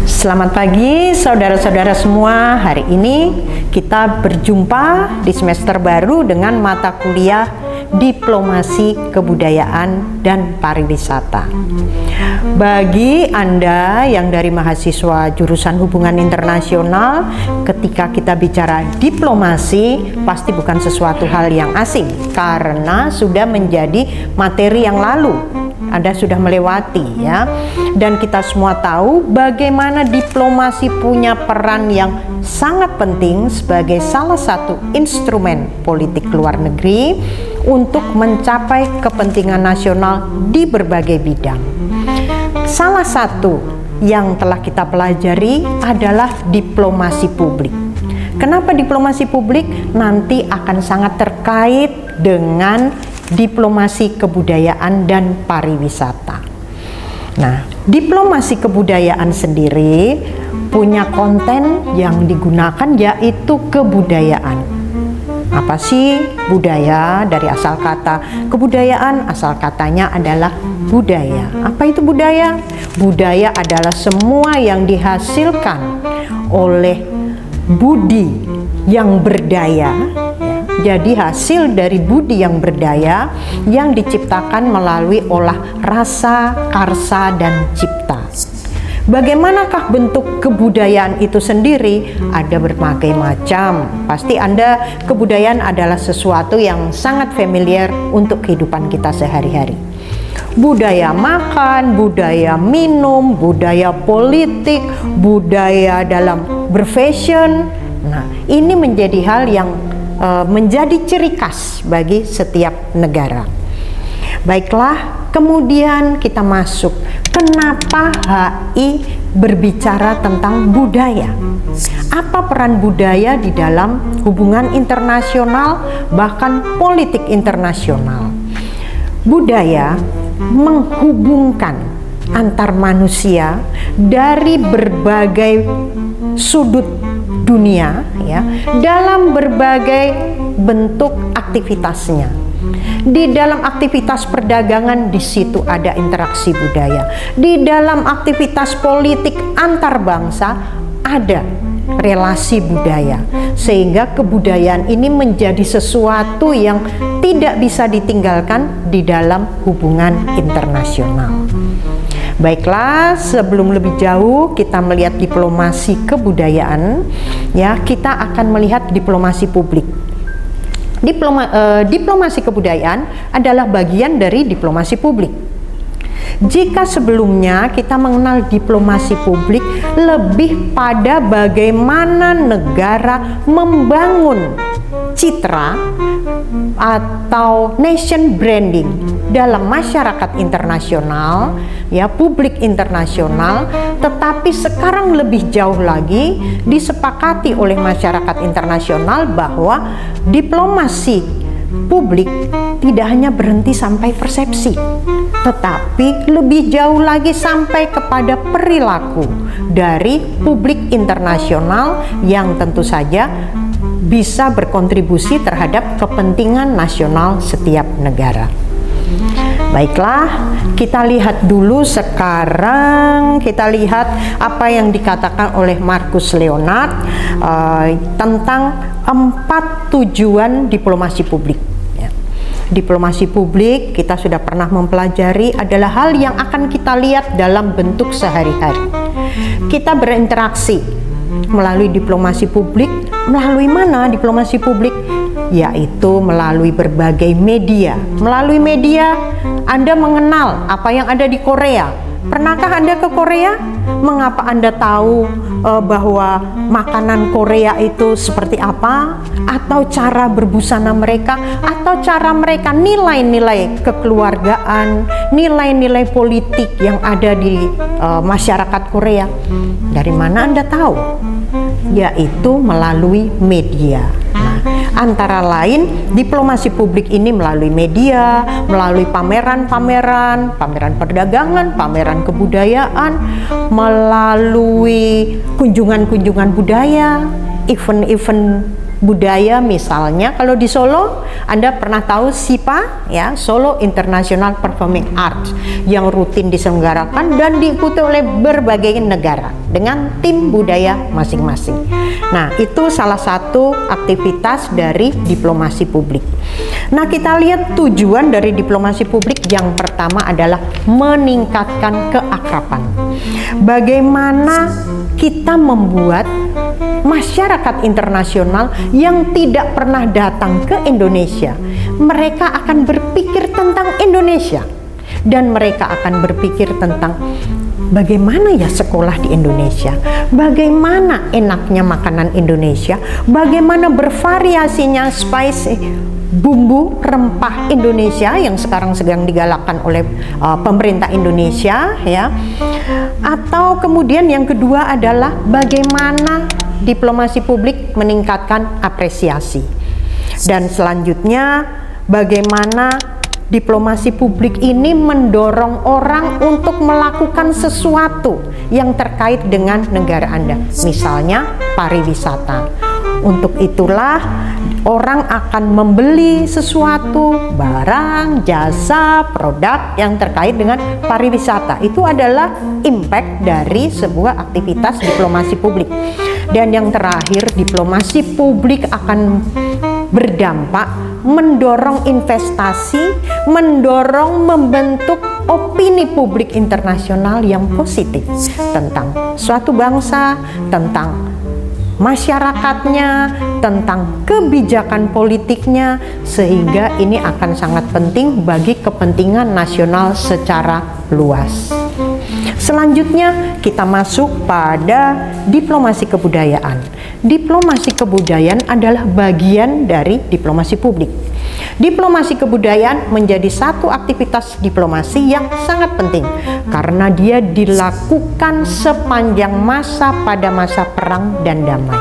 Selamat pagi saudara-saudara semua. Hari ini kita berjumpa di semester baru dengan mata kuliah Diplomasi Kebudayaan dan Pariwisata. Bagi Anda yang dari mahasiswa jurusan Hubungan Internasional, ketika kita bicara diplomasi pasti bukan sesuatu hal yang asing karena sudah menjadi materi yang lalu. Anda sudah melewati ya. Dan kita semua tahu bagaimana diplomasi punya peran yang sangat penting sebagai salah satu instrumen politik luar negeri untuk mencapai kepentingan nasional di berbagai bidang. Salah satu yang telah kita pelajari adalah diplomasi publik. Kenapa diplomasi publik? Nanti akan sangat terkait dengan diplomasi kebudayaan dan pariwisata. Nah, diplomasi kebudayaan sendiri punya konten yang digunakan yaitu kebudayaan. Apa sih budaya? Dari asal kata kebudayaan, asal katanya adalah budaya. Apa itu budaya? Budaya adalah semua yang dihasilkan oleh budi yang berdaya. Jadi hasil dari budi yang berdaya yang diciptakan melalui olah rasa, karsa, dan cipta. Bagaimanakah bentuk kebudayaan itu sendiri? Ada berbagai macam. Pasti Anda kebudayaan adalah sesuatu yang sangat familiar untuk kehidupan kita sehari-hari. Budaya makan, budaya minum, budaya politik, budaya dalam berfashion. Nah, ini menjadi hal yang menjadi ciri khas bagi setiap negara. Baiklah, kemudian kita masuk. Kenapa HI berbicara tentang budaya? Apa peran budaya di dalam hubungan internasional, bahkan politik internasional? Budaya menghubungkan antar manusia dari berbagai sudut dunia ya, dalam berbagai bentuk aktivitasnya. Di dalam aktivitas perdagangan, di situ ada interaksi budaya. Di dalam aktivitas politik antar bangsa ada relasi budaya. Sehingga kebudayaan ini menjadi sesuatu yang tidak bisa ditinggalkan di dalam hubungan internasional. Baiklah, sebelum lebih jauh kita melihat diplomasi kebudayaan, ya, kita akan melihat diplomasi publik. Diplomasi kebudayaan adalah bagian dari diplomasi publik. Jika sebelumnya kita mengenal diplomasi publik lebih pada bagaimana negara membangun citra atau nation branding dalam masyarakat internasional, ya, publik internasional, tetapi sekarang lebih jauh lagi disepakati oleh masyarakat internasional bahwa diplomasi publik tidak hanya berhenti sampai persepsi, tetapi lebih jauh lagi sampai kepada perilaku dari publik internasional yang tentu saja bisa berkontribusi terhadap kepentingan nasional setiap negara. Baiklah, kita lihat dulu sekarang, kita lihat apa yang dikatakan oleh Marcus Leonard tentang 4 tujuan diplomasi publik. Diplomasi publik kita sudah pernah mempelajari adalah hal yang akan kita lihat dalam bentuk sehari-hari. Kita berinteraksi melalui diplomasi publik. Melalui mana diplomasi publik? Yaitu melalui berbagai media. Melalui media Anda mengenal apa yang ada di Korea. Pernahkah Anda ke Korea? Mengapa Anda tahu bahwa makanan Korea itu seperti apa? Atau cara berbusana mereka? Atau cara mereka nilai-nilai kekeluargaan, nilai-nilai politik yang ada di masyarakat Korea? Dari mana Anda tahu? Yaitu melalui media. Nah, antara lain diplomasi publik ini melalui media, melalui pameran-pameran, pameran perdagangan, pameran kebudayaan, melalui kunjungan-kunjungan budaya, event-event budaya. Misalnya kalau di Solo, Anda pernah tahu SIPA ya, Solo International Performing Arts, yang rutin diselenggarakan dan diikuti oleh berbagai negara dengan tim budaya masing-masing. Nah, itu salah satu aktivitas dari diplomasi publik. Nah, kita lihat tujuan dari diplomasi publik. Yang pertama adalah meningkatkan keakraban. Bagaimana kita membuat masyarakat internasional yang tidak pernah datang ke Indonesia, mereka akan berpikir tentang Indonesia, dan mereka akan berpikir tentang bagaimana ya sekolah di Indonesia, bagaimana enaknya makanan Indonesia, bagaimana bervariasinya spice bumbu rempah Indonesia yang sekarang sedang digalakkan oleh pemerintah Indonesia ya. Atau kemudian yang kedua adalah bagaimana diplomasi publik meningkatkan apresiasi. Dan selanjutnya bagaimana diplomasi publik ini mendorong orang untuk melakukan sesuatu yang terkait dengan negara Anda, misalnya pariwisata. Untuk itulah orang akan membeli sesuatu, barang, jasa, produk yang terkait dengan pariwisata. Itu adalah impact dari sebuah aktivitas diplomasi publik. Dan yang terakhir, diplomasi publik akan berdampak mendorong investasi, mendorong membentuk opini publik internasional yang positif tentang suatu bangsa, tentang masyarakatnya, tentang kebijakan politiknya, sehingga ini akan sangat penting bagi kepentingan nasional secara luas. Selanjutnya kita masuk pada diplomasi kebudayaan. Diplomasi kebudayaan adalah bagian dari diplomasi publik. Diplomasi kebudayaan menjadi satu aktivitas diplomasi yang sangat penting karena dia dilakukan sepanjang masa pada masa perang dan damai.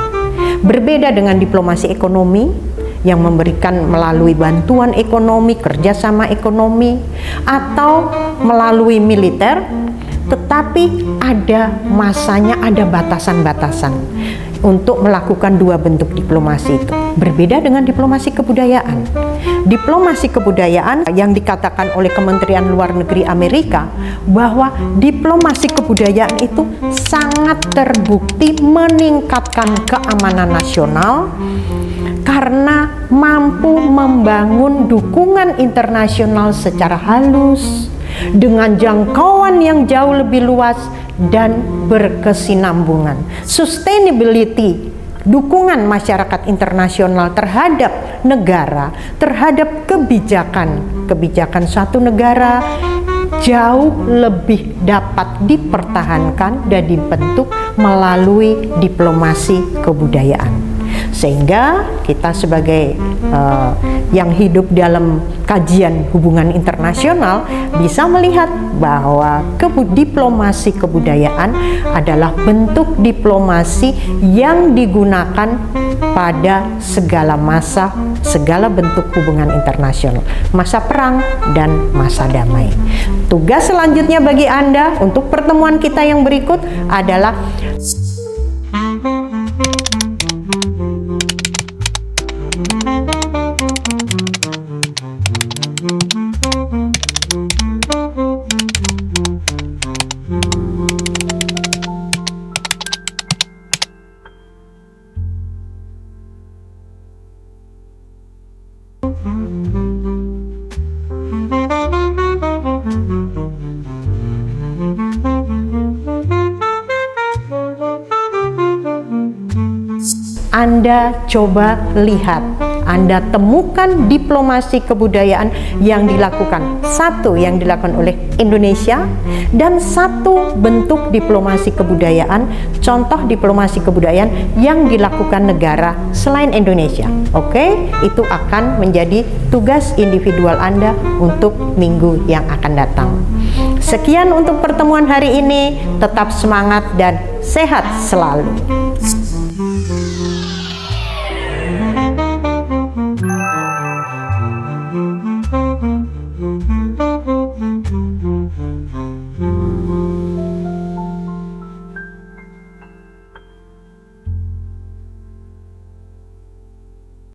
Berbeda dengan diplomasi ekonomi yang memberikan melalui bantuan ekonomi, kerjasama ekonomi, atau melalui militer, tetapi ada masanya, ada batasan-batasan untuk melakukan dua bentuk diplomasi itu. Berbeda dengan diplomasi kebudayaan. Diplomasi kebudayaan yang dikatakan oleh Kementerian Luar Negeri Amerika bahwa diplomasi kebudayaan itu sangat terbukti meningkatkan keamanan nasional karena mampu membangun dukungan internasional secara halus dengan jangkauan yang jauh lebih luas dan berkesinambungan. Sustainability, dukungan masyarakat internasional terhadap negara, terhadap kebijakan suatu negara jauh lebih dapat dipertahankan dan dibentuk melalui diplomasi kebudayaan. Sehingga kita sebagai yang hidup dalam kajian hubungan internasional bisa melihat bahwa diplomasi kebudayaan adalah bentuk diplomasi yang digunakan pada segala masa, segala bentuk hubungan internasional, masa perang dan masa damai. Tugas selanjutnya bagi Anda untuk pertemuan kita yang berikut adalah Anda coba lihat, Anda temukan diplomasi kebudayaan yang dilakukan. Satu yang dilakukan oleh Indonesia dan satu bentuk diplomasi kebudayaan, contoh diplomasi kebudayaan yang dilakukan negara selain Indonesia. Oke, itu akan menjadi tugas individual Anda untuk minggu yang akan datang. Sekian untuk pertemuan hari ini, tetap semangat dan sehat selalu.